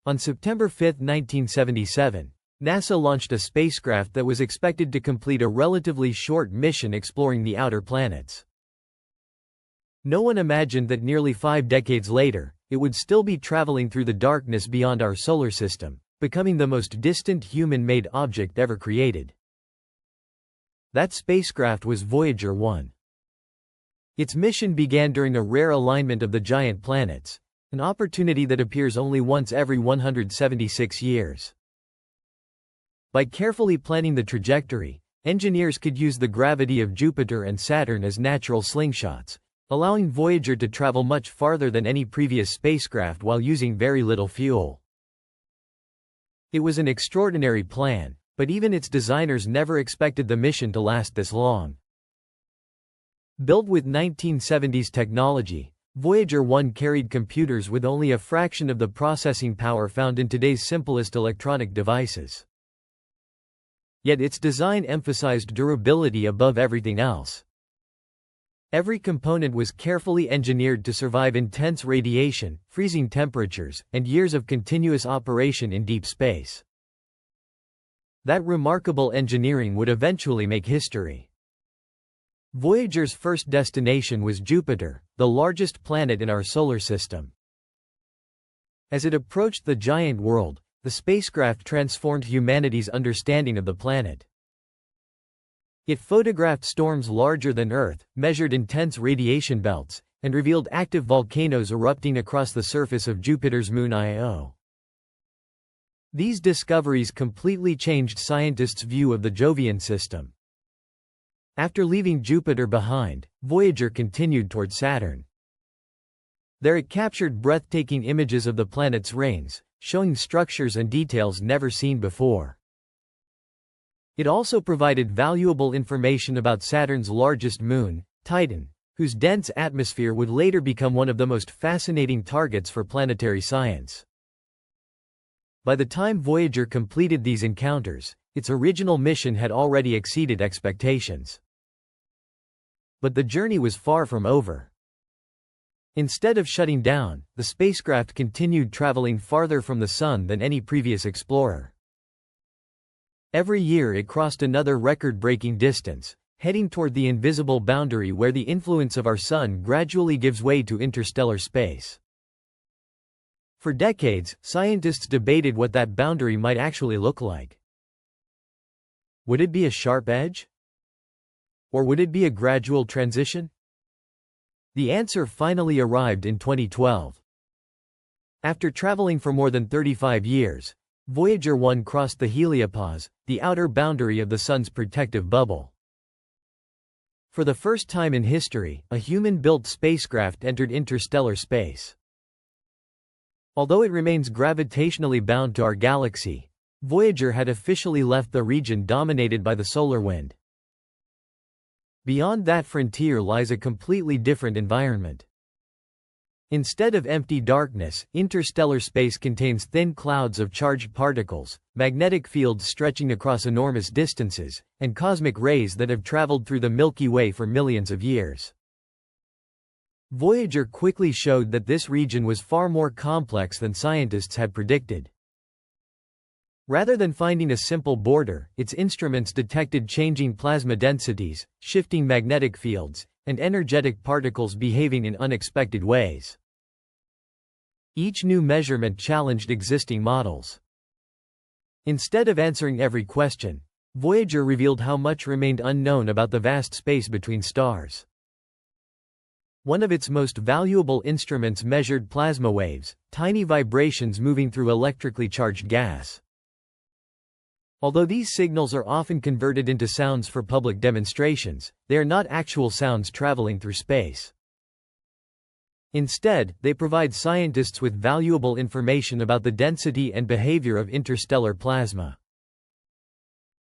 On September 5, 1977, NASA launched a spacecraft that was expected to complete a relatively short mission exploring the outer planets. No one imagined that nearly 5 decades later, it would still be traveling through the darkness beyond our solar system, becoming the most distant human-made object ever created. That spacecraft was Voyager 1. Its mission began during a rare alignment of the giant planets, an opportunity that appears only once every 176 years. By carefully planning the trajectory, engineers could use the gravity of Jupiter and Saturn as natural slingshots, allowing Voyager to travel much farther than any previous spacecraft while using very little fuel. It was an extraordinary plan, but even its designers never expected the mission to last this long. Built with 1970s technology, Voyager 1 carried computers with only a fraction of the processing power found in today's simplest electronic devices. Yet its design emphasized durability above everything else. Every component was carefully engineered to survive intense radiation, freezing temperatures, and years of continuous operation in deep space. That remarkable engineering would eventually make history. Voyager's first destination was Jupiter, the largest planet in our solar system. As it approached the giant world, the spacecraft transformed humanity's understanding of the planet. It photographed storms larger than Earth, measured intense radiation belts, and revealed active volcanoes erupting across the surface of Jupiter's moon Io. These discoveries completely changed scientists' view of the Jovian system. After leaving Jupiter behind, Voyager continued toward Saturn. There it captured breathtaking images of the planet's rings, showing structures and details never seen before. It also provided valuable information about Saturn's largest moon, Titan, whose dense atmosphere would later become one of the most fascinating targets for planetary science. By the time Voyager completed these encounters, its original mission had already exceeded expectations. But the journey was far from over. Instead of shutting down, the spacecraft continued traveling farther from the Sun than any previous explorer. Every year it crossed another record-breaking distance, heading toward the invisible boundary where the influence of our Sun gradually gives way to interstellar space. For decades, scientists debated what that boundary might actually look like. Would it be a sharp edge? Or would it be a gradual transition? The answer finally arrived in 2012. After traveling for more than 35 years, Voyager 1 crossed the heliopause, the outer boundary of the Sun's protective bubble. For the first time in history, a human-built spacecraft entered interstellar space. Although it remains gravitationally bound to our galaxy, Voyager had officially left the region dominated by the solar wind. Beyond that frontier lies a completely different environment. Instead of empty darkness, interstellar space contains thin clouds of charged particles, magnetic fields stretching across enormous distances, and cosmic rays that have traveled through the Milky Way for millions of years. Voyager quickly showed that this region was far more complex than scientists had predicted. Rather than finding a simple border, its instruments detected changing plasma densities, shifting magnetic fields, and energetic particles behaving in unexpected ways. Each new measurement challenged existing models. Instead of answering every question, Voyager revealed how much remained unknown about the vast space between stars. One of its most valuable instruments measured plasma waves, tiny vibrations moving through electrically charged gas. Although these signals are often converted into sounds for public demonstrations, they are not actual sounds traveling through space. Instead, they provide scientists with valuable information about the density and behavior of interstellar plasma.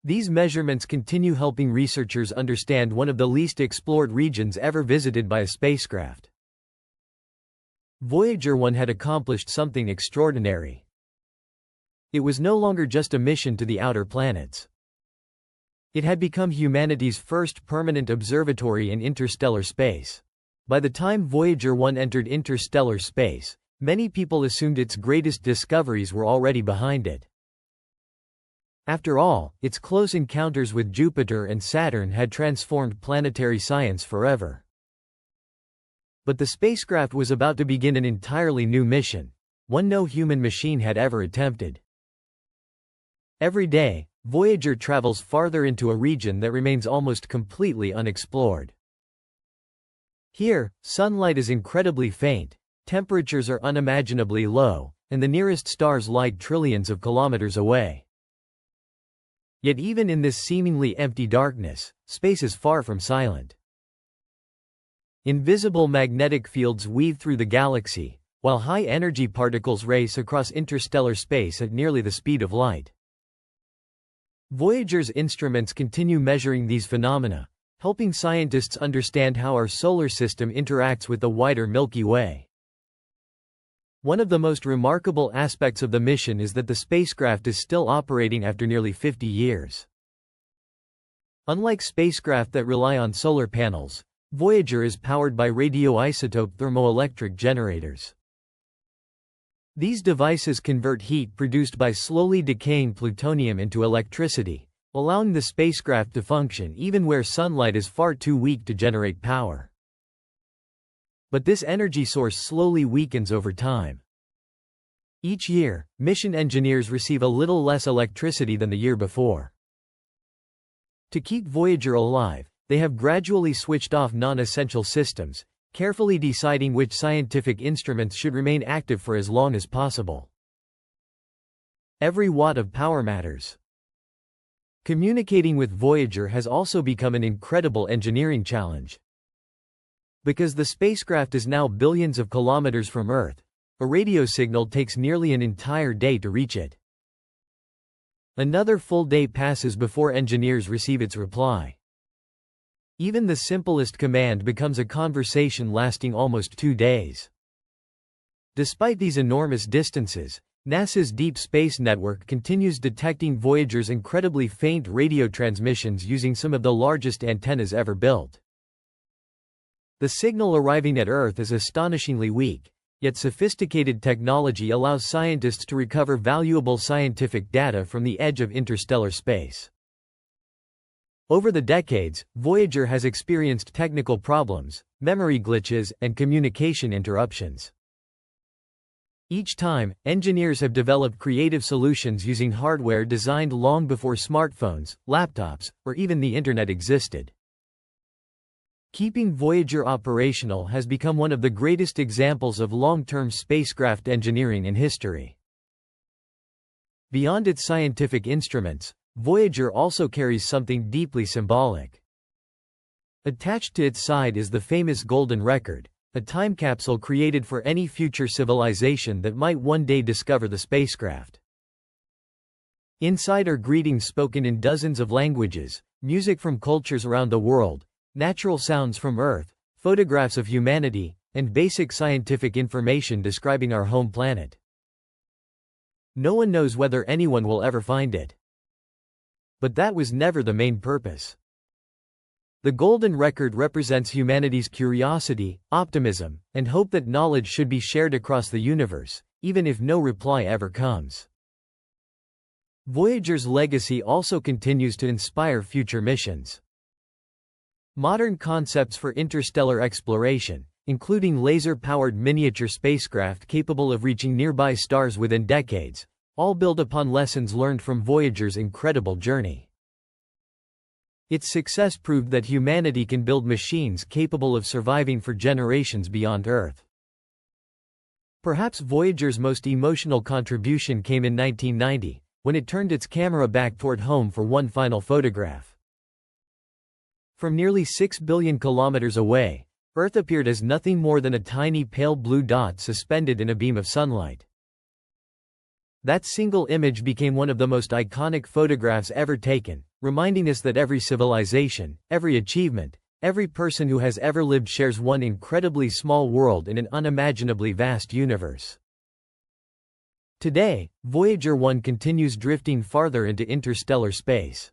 These measurements continue helping researchers understand one of the least explored regions ever visited by a spacecraft. Voyager 1 had accomplished something extraordinary. It was no longer just a mission to the outer planets. It had become humanity's first permanent observatory in interstellar space. By the time Voyager 1 entered interstellar space, Many people assumed its greatest discoveries were already behind it. After all, its close encounters with Jupiter and Saturn had transformed planetary science forever. But the spacecraft was about to begin an entirely new mission, one no human machine had ever attempted. Every day, Voyager travels farther into a region that remains almost completely unexplored. Here, sunlight is incredibly faint, temperatures are unimaginably low, and the nearest stars lie trillions of kilometers away. Yet even in this seemingly empty darkness, space is far from silent. Invisible magnetic fields weave through the galaxy, while high-energy particles race across interstellar space at nearly the speed of light. Voyager's instruments continue measuring these phenomena, helping scientists understand how our solar system interacts with the wider Milky Way. One of the most remarkable aspects of the mission is that the spacecraft is still operating after nearly 50 years. Unlike spacecraft that rely on solar panels, Voyager is powered by radioisotope thermoelectric generators. These devices convert heat produced by slowly decaying plutonium into electricity, allowing the spacecraft to function even where sunlight is far too weak to generate power. But this energy source slowly weakens over time. Each year, mission engineers receive a little less electricity than the year before. To keep Voyager alive, they have gradually switched off non-essential systems, carefully deciding which scientific instruments should remain active for as long as possible. Every watt of power matters. Communicating with Voyager has also become an incredible engineering challenge. Because the spacecraft is now billions of kilometers from Earth, a radio signal takes nearly an entire day to reach it. Another full day passes before engineers receive its reply. Even the simplest command becomes a conversation lasting almost 2 days. Despite these enormous distances, NASA's Deep Space Network continues detecting Voyager's incredibly faint radio transmissions using some of the largest antennas ever built. The signal arriving at Earth is astonishingly weak, yet sophisticated technology allows scientists to recover valuable scientific data from the edge of interstellar space. Over the decades, Voyager has experienced technical problems, memory glitches, and communication interruptions. Each time, engineers have developed creative solutions using hardware designed long before smartphones, laptops, or even the Internet existed. Keeping Voyager operational has become one of the greatest examples of long-term spacecraft engineering in history. Beyond its scientific instruments, Voyager also carries something deeply symbolic. Attached to its side is the famous Golden Record, a time capsule created for any future civilization that might one day discover the spacecraft. Inside are greetings spoken in dozens of languages, music from cultures around the world, natural sounds from Earth, photographs of humanity, and basic scientific information describing our home planet. No one knows whether anyone will ever find it. But that was never the main purpose. The Golden Record represents humanity's curiosity, optimism, and hope that knowledge should be shared across the universe, even if no reply ever comes. Voyager's legacy also continues to inspire future missions. Modern concepts for interstellar exploration, including laser-powered miniature spacecraft capable of reaching nearby stars within decades, all build upon lessons learned from Voyager's incredible journey. Its success proved that humanity can build machines capable of surviving for generations beyond Earth. Perhaps Voyager's most emotional contribution came in 1990, when it turned its camera back toward home for one final photograph. From nearly 6 billion kilometers away, Earth appeared as nothing more than a tiny pale blue dot suspended in a beam of sunlight. That single image became one of the most iconic photographs ever taken, reminding us that every civilization, every achievement, every person who has ever lived shares one incredibly small world in an unimaginably vast universe. Today, Voyager 1 continues drifting farther into interstellar space.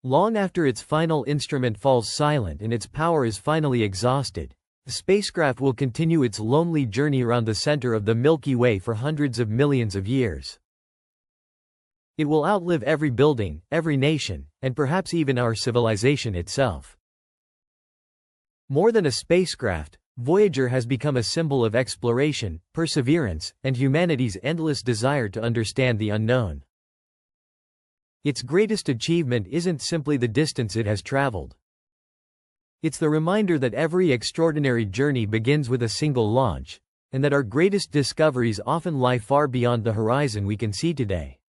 Long after its final instrument falls silent and its power is finally exhausted, the The spacecraft will continue its lonely journey around the center of the Milky Way for hundreds of millions of years. It will outlive every building, every nation, and perhaps even our civilization itself. More than a spacecraft, Voyager has become a symbol of exploration, perseverance, and humanity's endless desire to understand the unknown. Its greatest achievement isn't simply the distance it has traveled. It's the reminder that every extraordinary journey begins with a single launch, and that our greatest discoveries often lie far beyond the horizon we can see today.